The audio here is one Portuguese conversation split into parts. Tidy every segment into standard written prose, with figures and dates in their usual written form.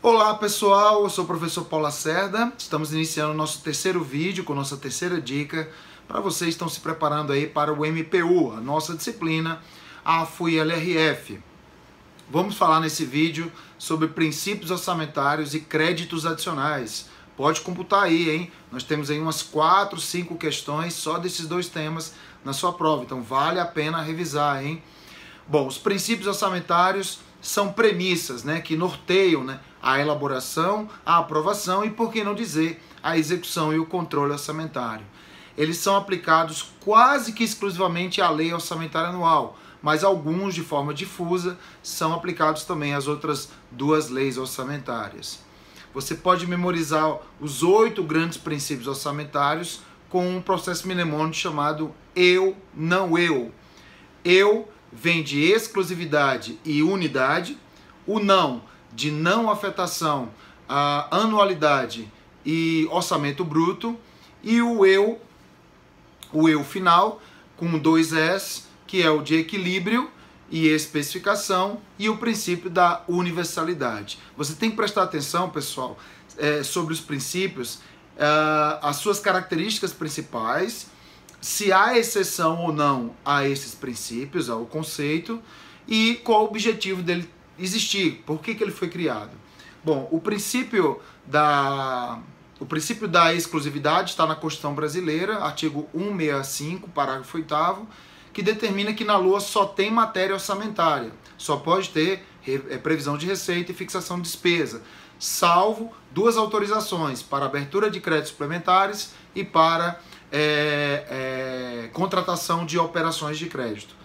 Olá pessoal, eu sou o professor Paulo Lacerda. Estamos iniciando o nosso terceiro vídeo com nossa terceira dica para vocês que estão se preparando aí para o MPU, a nossa disciplina AFO e LRF. Vamos falar nesse vídeo sobre princípios orçamentários e créditos adicionais. Pode computar aí, hein? Nós temos aí umas 4, 5 questões só desses dois temas na sua prova, então vale a pena revisar, hein? Bom, os princípios orçamentários são premissas, né, que norteiam, né, a elaboração, a aprovação e, por que não dizer, a execução e o controle orçamentário. Eles são aplicados quase que exclusivamente à lei orçamentária anual, mas alguns, de forma difusa, são aplicados também às outras duas leis orçamentárias. Você pode memorizar os 8 grandes princípios orçamentários com um processo mnemônico chamado eu, não eu. Eu vem de exclusividade e unidade, o não de não afetação, a anualidade e orçamento bruto, e o eu final com 2 S, que é o de equilíbrio e especificação, e o princípio da universalidade. Você tem que prestar atenção, pessoal, sobre os princípios, as suas características principais, se há exceção ou não a esses princípios, ao conceito, e qual o objetivo dele existir, por que ele foi criado. Bom, o princípio da exclusividade está na Constituição Brasileira, artigo 165, parágrafo 8º, que determina que na Lua só tem matéria orçamentária, só pode ter previsão de receita e fixação de despesa, salvo 2 autorizações, para abertura de créditos suplementares e para contratação de operações de crédito.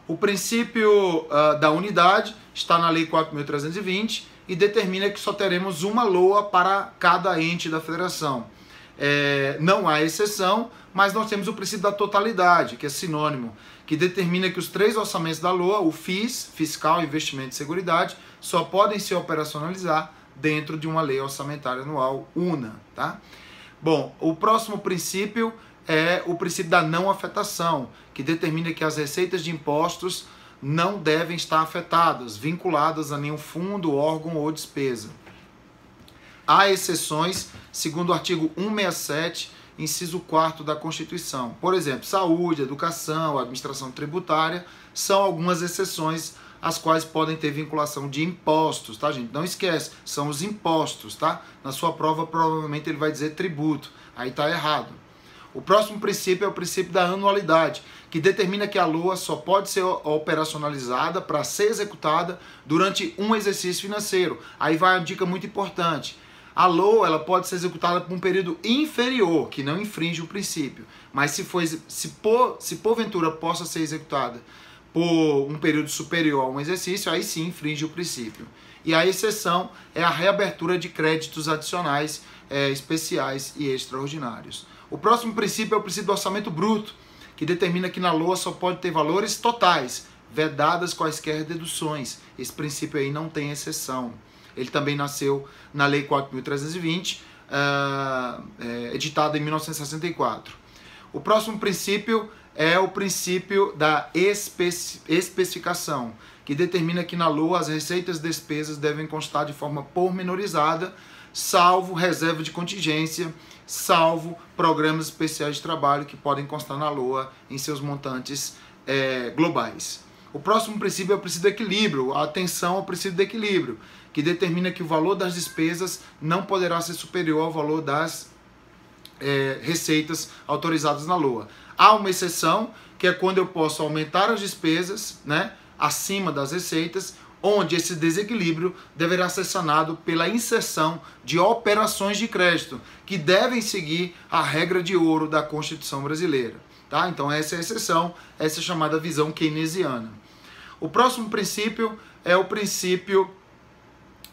O princípio da unidade está na Lei 4.320 e determina que só teremos uma LOA para cada ente da federação. Não há exceção, mas nós temos o princípio da totalidade, que é sinônimo, que determina que os 3 orçamentos da LOA, o FIS, Fiscal, Investimento e Seguridade, só podem se operacionalizar dentro de uma lei orçamentária anual una. Tá? Bom, o próximo princípio é o princípio da não afetação, que determina que as receitas de impostos não devem estar afetadas, vinculadas a nenhum fundo, órgão ou despesa. Há exceções, segundo o artigo 167, inciso 4º da Constituição. Por exemplo, saúde, educação, administração tributária, são algumas exceções as quais podem ter vinculação de impostos, tá, gente? Não esquece, são os impostos, tá? Na sua prova, provavelmente ele vai dizer tributo, aí tá errado. O próximo princípio é o princípio da anualidade, que determina que a LOA só pode ser operacionalizada para ser executada durante um exercício financeiro. Aí vai uma dica muito importante. A LOA ela pode ser executada por um período inferior, que não infringe o princípio. Mas se porventura possa ser executada por um período superior a um exercício, aí sim infringe o princípio. E a exceção é a reabertura de créditos adicionais, especiais e extraordinários. O próximo princípio é o princípio do orçamento bruto, que determina que na LOA só pode ter valores totais, vedadas quaisquer deduções. Esse princípio aí não tem exceção. Ele também nasceu na Lei 4.320, editada em 1964. O próximo princípio é o princípio da especificação, que determina que na LOA as receitas e despesas devem constar de forma pormenorizada, salvo reserva de contingência, salvo programas especiais de trabalho que podem constar na LOA em seus montantes globais. O próximo princípio é o princípio do equilíbrio, a atenção ao princípio do equilíbrio, que determina que o valor das despesas não poderá ser superior ao valor das receitas autorizadas na LOA. Há uma exceção, que é quando eu posso aumentar as despesas, né, acima das receitas, onde esse desequilíbrio deverá ser sanado pela inserção de operações de crédito, que devem seguir a regra de ouro da Constituição brasileira. Tá? Então essa é a exceção, essa é a chamada visão keynesiana. O próximo princípio é o princípio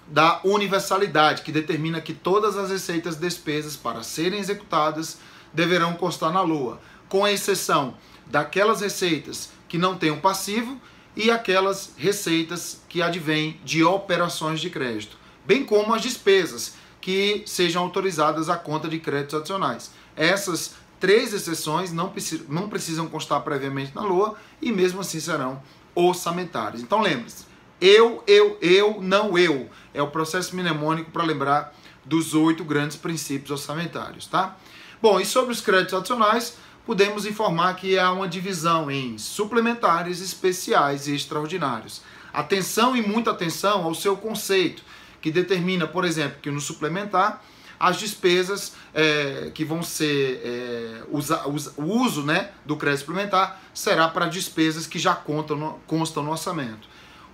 da universalidade, que determina que todas as receitas e despesas para serem executadas deverão constar na LOA, com exceção daquelas receitas que não tenham passivo e aquelas receitas que advêm de operações de crédito, bem como as despesas que sejam autorizadas à conta de créditos adicionais. Essas 3 exceções não precisam constar previamente na LOA e mesmo assim serão orçamentárias. Então lembre-se, Eu, não eu. É o processo mnemônico para lembrar dos 8 grandes princípios orçamentários, tá? Bom, e sobre os créditos adicionais, podemos informar que há uma divisão em suplementares, especiais e extraordinários. Atenção e muita atenção ao seu conceito, que determina, por exemplo, que no suplementar, as despesas que vão ser o uso, né, do crédito suplementar será para despesas que já constam no orçamento.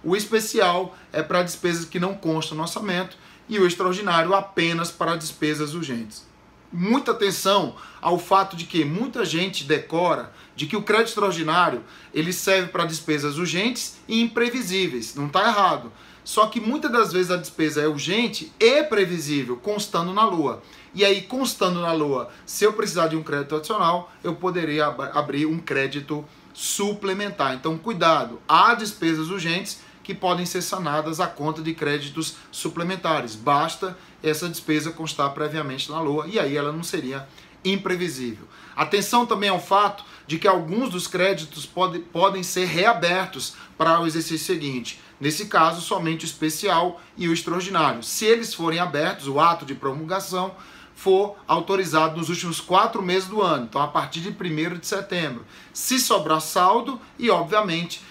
O especial é para despesas que não constam no orçamento e o extraordinário apenas para despesas urgentes. Muita atenção ao fato de que muita gente decora de que o crédito extraordinário ele serve para despesas urgentes e imprevisíveis. Não está errado. Só que muitas das vezes a despesa é urgente e previsível, constando na LOA. E aí, constando na LOA, se eu precisar de um crédito adicional, eu poderia abrir um crédito suplementar. Então, cuidado, há despesas urgentes que podem ser sanadas à conta de créditos suplementares. Basta essa despesa constar previamente na LOA e aí ela não seria imprevisível. Atenção também ao fato de que alguns dos créditos podem ser reabertos para o exercício seguinte. Nesse caso, somente o especial e o extraordinário. Se eles forem abertos, o ato de promulgação for autorizado nos últimos 4 meses do ano, então a partir de 1º de setembro. Se sobrar saldo e, obviamente,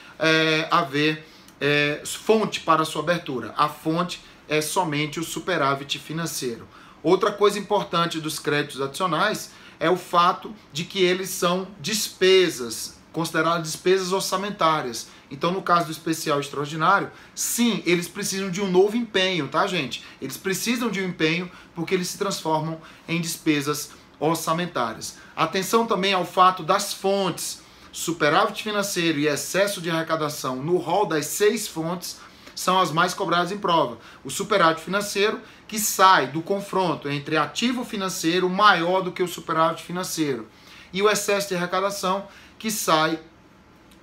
haver fonte para a sua abertura. A fonte é somente o superávit financeiro. Outra coisa importante dos créditos adicionais é o fato de que eles são despesas, consideradas despesas orçamentárias. Então, no caso do especial e extraordinário, sim, eles precisam de um novo empenho, tá, gente? Eles precisam de um empenho porque eles se transformam em despesas orçamentárias. Atenção também ao fato das fontes. Superávit financeiro e excesso de arrecadação no rol das 6 fontes são as mais cobradas em prova. O superávit financeiro, que sai do confronto entre ativo financeiro maior do que o superávit financeiro, e o excesso de arrecadação, que sai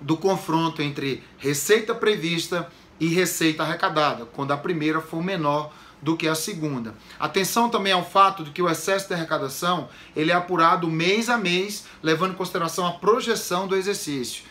do confronto entre receita prevista e receita arrecadada, quando a primeira for menor do que a segunda. Atenção também ao fato de que o excesso de arrecadação ele é apurado mês a mês, levando em consideração a projeção do exercício.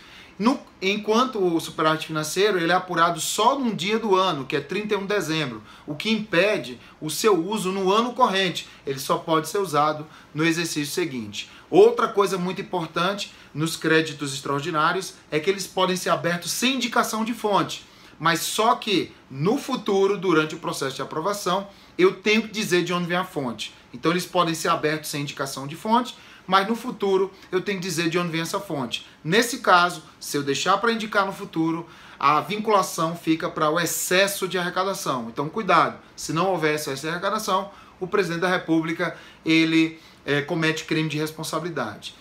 Enquanto o superávit financeiro ele é apurado só num dia do ano, que é 31 de dezembro, o que impede o seu uso no ano corrente. Ele só pode ser usado no exercício seguinte. Outra coisa muito importante nos créditos extraordinários é que eles podem ser abertos sem indicação de fonte, mas só que no futuro, durante o processo de aprovação, eu tenho que dizer de onde vem a fonte. Então eles podem ser abertos sem indicação de fonte, mas no futuro eu tenho que dizer de onde vem essa fonte. Nesse caso, se eu deixar para indicar no futuro, a vinculação fica para o excesso de arrecadação. Então cuidado, se não houver excesso de arrecadação, o presidente da República ele comete crime de responsabilidade.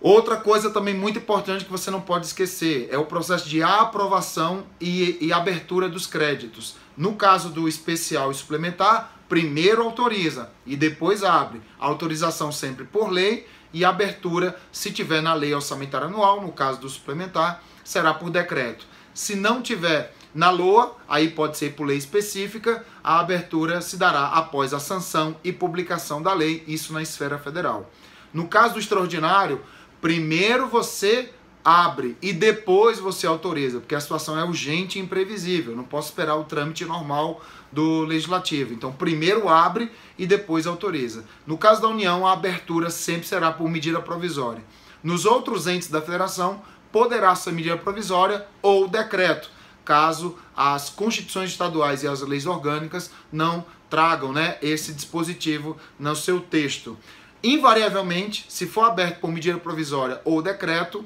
Outra coisa também muito importante que você não pode esquecer é o processo de aprovação e abertura dos créditos. No caso do especial e suplementar, primeiro autoriza e depois abre. A autorização sempre por lei e a abertura, se tiver na lei orçamentária anual, no caso do suplementar, será por decreto. Se não tiver na LOA, aí pode ser por lei específica, a abertura se dará após a sanção e publicação da lei, isso na esfera federal. No caso do extraordinário, primeiro você abre e depois você autoriza, porque a situação é urgente e imprevisível, não posso esperar o trâmite normal do legislativo. Então, primeiro abre e depois autoriza. No caso da União, a abertura sempre será por medida provisória. Nos outros entes da federação, poderá ser medida provisória ou decreto, caso as constituições estaduais e as leis orgânicas não tragam, esse dispositivo no seu texto. Invariavelmente, se for aberto por medida provisória ou decreto,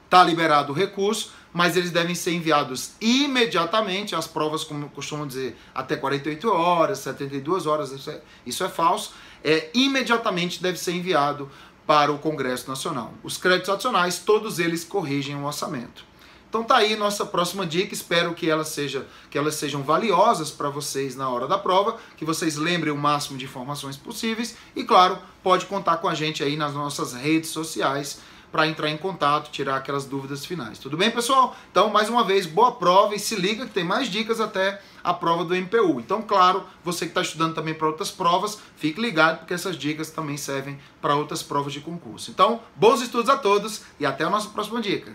está liberado o recurso, mas eles devem ser enviados imediatamente, as provas, como costumam dizer, até 48 horas, 72 horas, isso é falso, imediatamente deve ser enviado para o Congresso Nacional. Os créditos adicionais, todos eles corrigem o orçamento. Então tá aí nossa próxima dica, espero que elas sejam valiosas para vocês na hora da prova, que vocês lembrem o máximo de informações possíveis e, claro, pode contar com a gente aí nas nossas redes sociais para entrar em contato, tirar aquelas dúvidas finais. Tudo bem, pessoal? Então, mais uma vez, boa prova e se liga que tem mais dicas até a prova do MPU. Então, claro, você que está estudando também para outras provas, fique ligado porque essas dicas também servem para outras provas de concurso. Então, bons estudos a todos e até a nossa próxima dica.